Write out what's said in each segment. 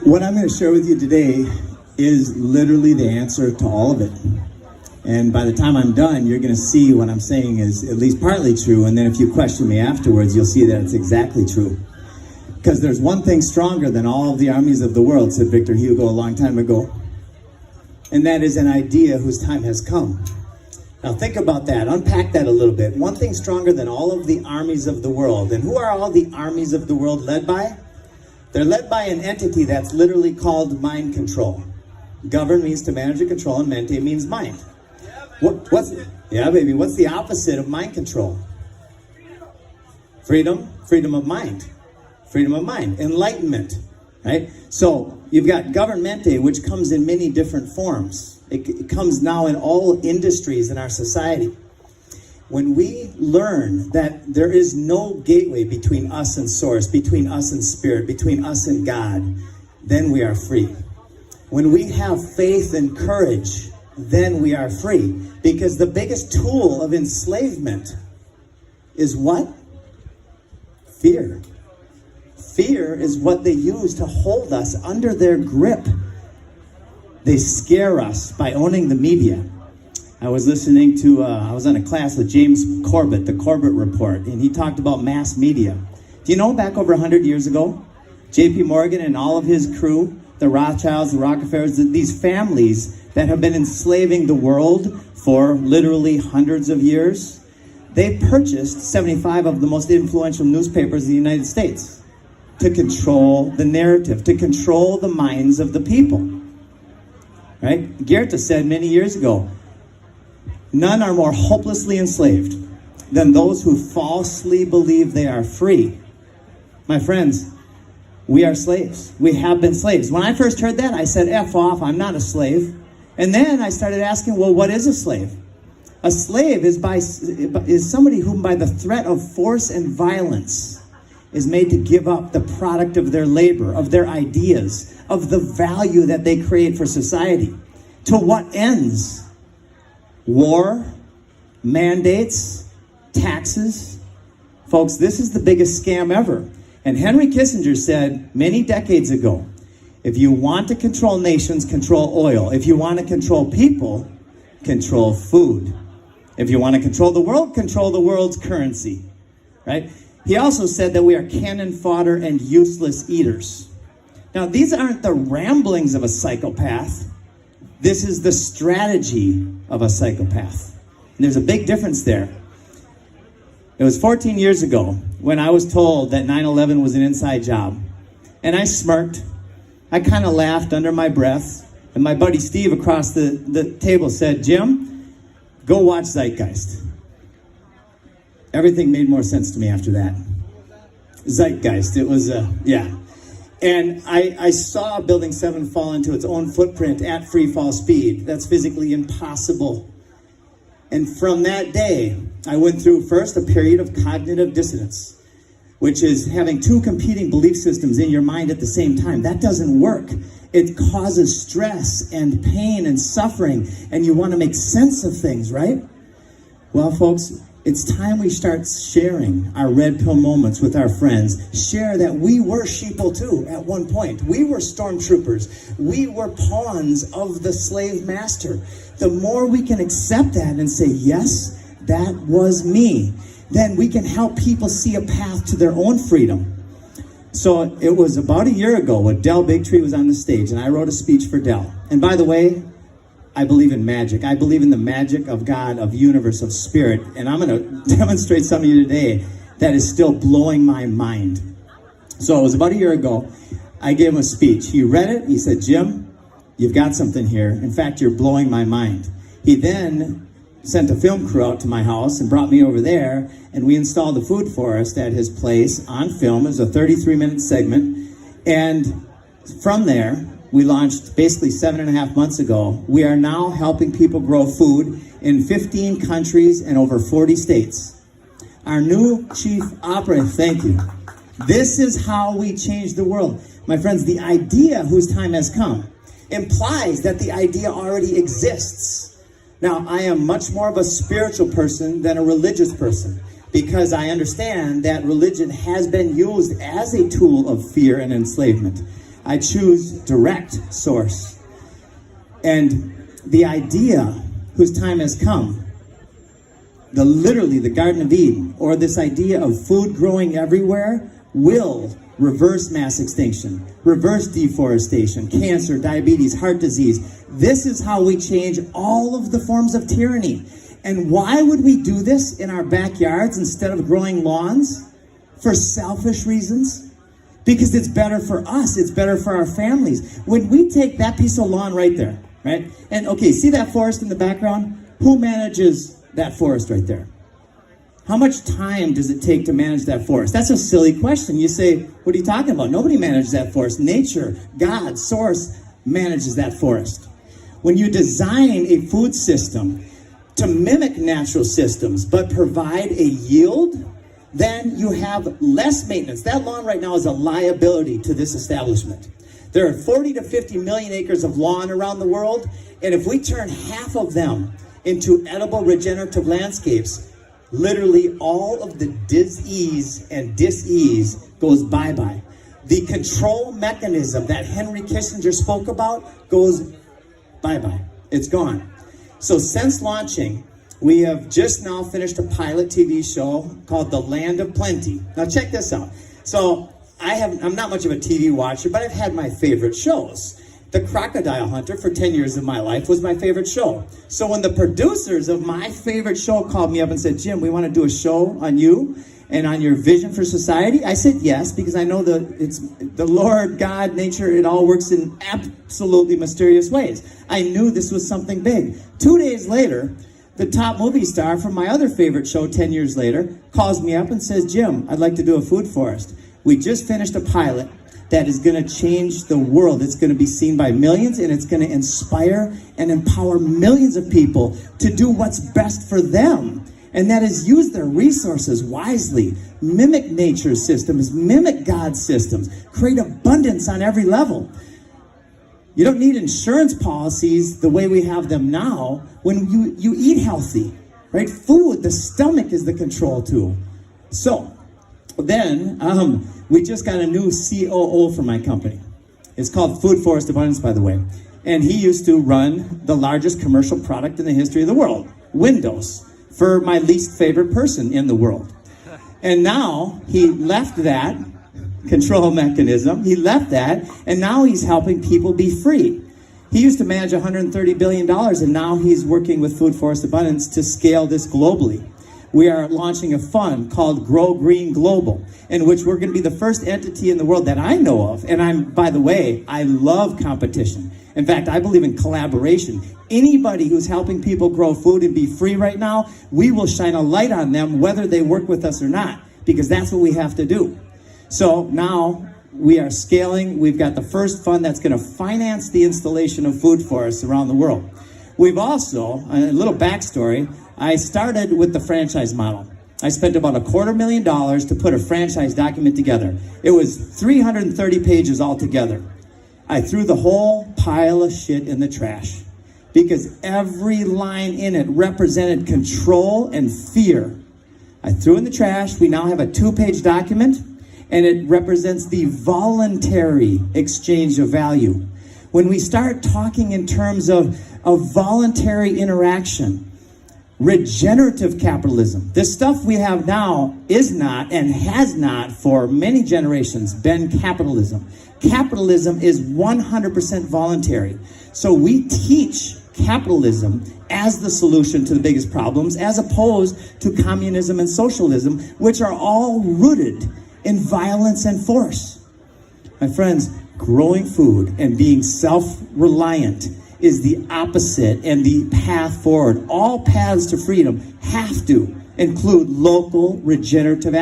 What I'm going to share with you today is literally the answer to all of it. And by the time I'm done, you're going to see what I'm saying is at least partly true. And then if you question me afterwards, you'll see that it's exactly true. Because there's one thing stronger than all of the armies of the world, said Victor Hugo a long time ago. And that is an idea whose time has come. Now think about that. Unpack that a little bit. One thing stronger than all of the armies of the world. And who are all the armies of the world led by? They're led by an entity that's literally called mind control. Govern means to manage or control, and mente means mind. What's the opposite of mind control? Freedom of mind. Freedom of mind. Enlightenment. Right? So you've got governmente, which comes in many different forms. It comes now in all industries in our society. When we learn that there is no gateway between us and source, between us and spirit, between us and God, then we are free. When we have faith and courage, then we are free. Because the biggest tool of enslavement is what? Fear. Fear is what they use to hold us under their grip. They scare us by owning the media. I was listening to, I was on a class with James Corbett, the Corbett Report, and he talked about mass media. Do you know back over 100 years ago, J.P. Morgan and all of his crew, the Rothschilds, the Rockefellers, these families that have been enslaving the world for literally hundreds of years, they purchased 75 of the most influential newspapers in the United States to control the narrative, to control the minds of the people. Right? Goethe said many years ago, none are more hopelessly enslaved than those who falsely believe they are free. My friends, we are slaves. We have been slaves. When I first heard that, I said, F off, I'm not a slave. And then I started asking, well, what is a slave? A slave is somebody whom by the threat of force and violence is made to give up the product of their labor, of their ideas, of the value that they create for society. To what ends? War, mandates, taxes. Folks, this is the biggest scam ever. And Henry Kissinger said many decades ago, if you want to control nations, control oil. If you want to control people, control food. If you want to control the world's currency. Right? He also said that we are cannon fodder and useless eaters. Now, these aren't the ramblings of a psychopath. This is the strategy of a psychopath. And there's a big difference there. It was 14 years ago when I was told that 9/11 was an inside job. And I smirked. I kind of laughed under my breath. And my buddy Steve across the table said, Jim, go watch Zeitgeist. Everything made more sense to me after that. Zeitgeist. It was, yeah. And I saw Building 7 fall into its own footprint at free fall speed. That's physically impossible. And from that day, I went through first a period of cognitive dissonance, which is having two competing belief systems in your mind at the same time. That doesn't work. It causes stress and pain and suffering, and you want to make sense of things, right? Well, folks, it's time we start sharing our red pill moments with our friends. Share that we were sheeple too at one point. We were stormtroopers. We were pawns of the slave master. The more we can accept that and say, yes, that was me, then we can help people see a path to their own freedom. So it was about a year ago when Del Bigtree was on the stage, and I wrote a speech for Del. And by the way, I believe in magic. I believe in the magic of God, of universe, of spirit. And I'm going to demonstrate something to you today that is still blowing my mind. So it was about a year ago. I gave him a speech. He read it. He said, Jim, you've got something here. In fact, you're blowing my mind. He then sent a film crew out to my house and brought me over there. And we installed the Food Forest at his place on film. It was a 33-minute segment. And from there, we launched basically 7.5 months ago. We are now helping people grow food in 15 countries and over 40 states. Our new chief operative, thank you. This is how we change the world. My friends, the idea whose time has come implies that the idea already exists. Now, I am much more of a spiritual person than a religious person because I understand that religion has been used as a tool of fear and enslavement. I choose direct source. And the idea whose time has come, literally the Garden of Eden, or this idea of food growing everywhere, will reverse mass extinction, reverse deforestation, cancer, diabetes, heart disease. This is how we change all of the forms of tyranny. And why would we do this in our backyards instead of growing lawns? For selfish reasons. Because it's better for us, it's better for our families. When we take that piece of lawn right there, right? And okay, see that forest in the background? Who manages that forest right there? How much time does it take to manage that forest? That's a silly question. You say, what are you talking about? Nobody manages that forest. Nature, God, source manages that forest. When you design a food system to mimic natural systems but provide a yield, then you have less maintenance. That lawn right now is a liability to this establishment. There are 40 to 50 million acres of lawn around the world, and if we turn half of them into edible regenerative landscapes, literally all of the dis-ease and dis-ease goes bye-bye. The control mechanism that Henry Kissinger spoke about goes bye-bye. It's gone. So since launching, we have just now finished a pilot TV show called The Land of Plenty. Now check this out. So I'm not much of a TV watcher, but I've had my favorite shows. The Crocodile Hunter for 10 years of my life was my favorite show. So when the producers of my favorite show called me up and said, Jim, we want to do a show on you and on your vision for society, I said yes, because I know it's the Lord, God, nature, it all works in absolutely mysterious ways. I knew this was something big. 2 days later, the top movie star from my other favorite show 10 years later calls me up and says, Jim, I'd like to do a food forest. We just finished a pilot that is going to change the world. It's going to be seen by millions, and it's going to inspire and empower millions of people to do what's best for them. And that is use their resources wisely, mimic nature's systems, mimic God's systems, create abundance on every level. You don't need insurance policies the way we have them now when you eat healthy, right? Food, the stomach is the control tool. So then we just got a new COO for my company. It's called Food Forest Abundance, by the way. And he used to run the largest commercial product in the history of the world, Windows, for my least favorite person in the world. And now he left that control mechanism. He left that, and now he's helping people be free. He used to manage $130 billion, and now he's working with Food Forest Abundance to scale this globally. We are launching a fund called Grow Green Global, in which we're going to be the first entity in the world that I know of. And by the way, I love competition. In fact, I believe in collaboration. Anybody who's helping people grow food and be free right now, we will shine a light on them whether they work with us or not, because that's what we have to do. So now we are scaling. We've got the first fund that's going to finance the installation of food forests around the world. We've also, a little backstory, I started with the franchise model. I spent about $250,000 to put a franchise document together. It was 330 pages altogether. I threw the whole pile of shit in the trash because every line in it represented control and fear. I threw in the trash. We now have a 2-page document, and it represents the voluntary exchange of value. When we start talking in terms of voluntary interaction, regenerative capitalism, this stuff we have now is not and has not for many generations been capitalism. Capitalism is 100% voluntary. So we teach capitalism as the solution to the biggest problems, as opposed to communism and socialism, which are all rooted in violence and force. My friends, growing food and being self-reliant is the opposite and the path forward. All paths to freedom have to include local regenerative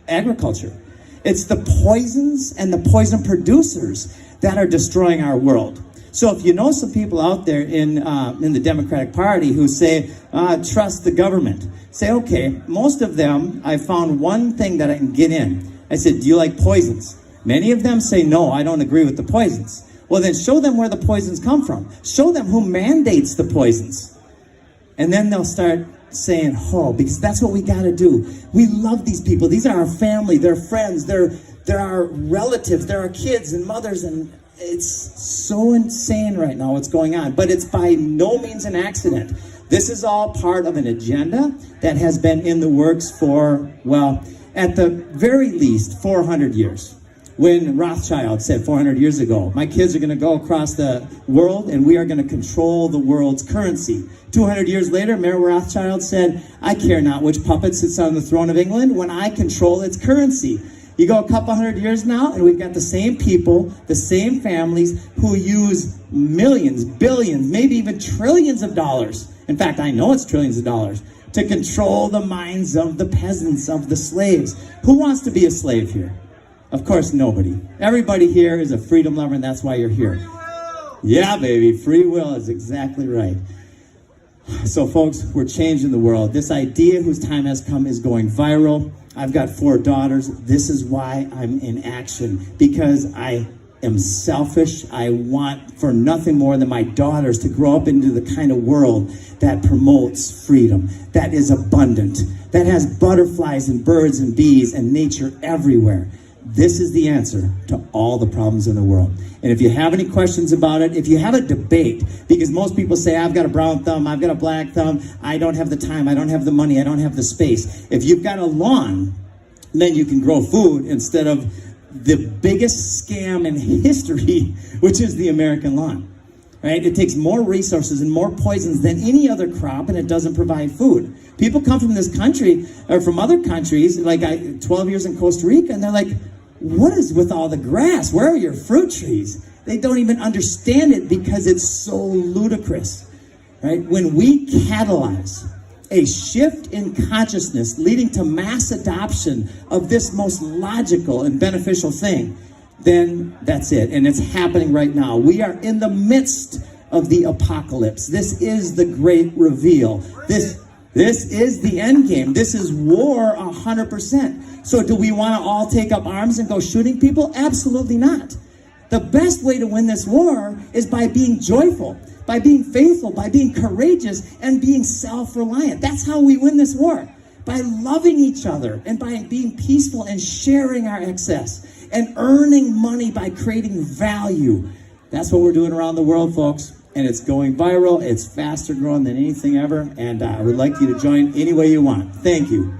agriculture. It's the poisons and the poison producers that are destroying our world. So if you know some people out there in the Democratic Party who say, trust the government, say, okay, most of them, I found one thing that I can get in. I said, do you like poisons? Many of them say, no, I don't agree with the poisons. Well, then show them where the poisons come from. Show them who mandates the poisons. And then they'll start saying, oh, because that's what we got to do. We love these people. These are our family. They're friends. They're our relatives. They're our kids and mothers and It's so insane right now what's going on, but it's by no means an accident. This is all part of an agenda that has been in the works for, well, at the very least, 400 years. When Rothschild said 400 years ago, my kids are going to go across the world and we are going to control the world's currency. 200 years later, Mayor Rothschild said, I care not which puppet sits on the throne of England when I control its currency. You go a couple hundred years now, and we've got the same people, the same families who use millions, billions, maybe even trillions of dollars. In fact, I know it's trillions of dollars to control the minds of the peasants, of the slaves. Who wants to be a slave here? Of course, nobody. Everybody here is a freedom lover, and that's why you're here. Yeah, baby, free will is exactly right. So, folks, we're changing the world. This idea, whose time has come, is going viral. I've got 4 daughters. This is why I'm in action, because I am selfish. I want for nothing more than my daughters to grow up into the kind of world that promotes freedom, that is abundant, that has butterflies and birds and bees and nature everywhere. This is the answer to all the problems in the world. And if you have any questions about it, if you have a debate, because most people say, I've got a brown thumb, I've got a black thumb, I don't have the time, I don't have the money, I don't have the space. If you've got a lawn, then you can grow food instead of the biggest scam in history, which is the American lawn. Right? It takes more resources and more poisons than any other crop, and it doesn't provide food. People come from this country, or from other countries, like 12 years in Costa Rica, and they're like, what is with all the grass? Where are your fruit trees? They don't even understand it because it's so ludicrous, right? When we catalyze a shift in consciousness leading to mass adoption of this most logical and beneficial thing, then that's it. And it's happening right now. We are in the midst of the apocalypse. This is the great reveal. This is the end game. This is war 100%. So do we want to all take up arms and go shooting people? Absolutely not. The best way to win this war is by being joyful, by being faithful, by being courageous, and being self-reliant. That's how we win this war. By loving each other and by being peaceful and sharing our excess and earning money by creating value. That's what we're doing around the world, folks. And it's going viral. It's faster growing than anything ever. And I would like you to join any way you want. Thank you.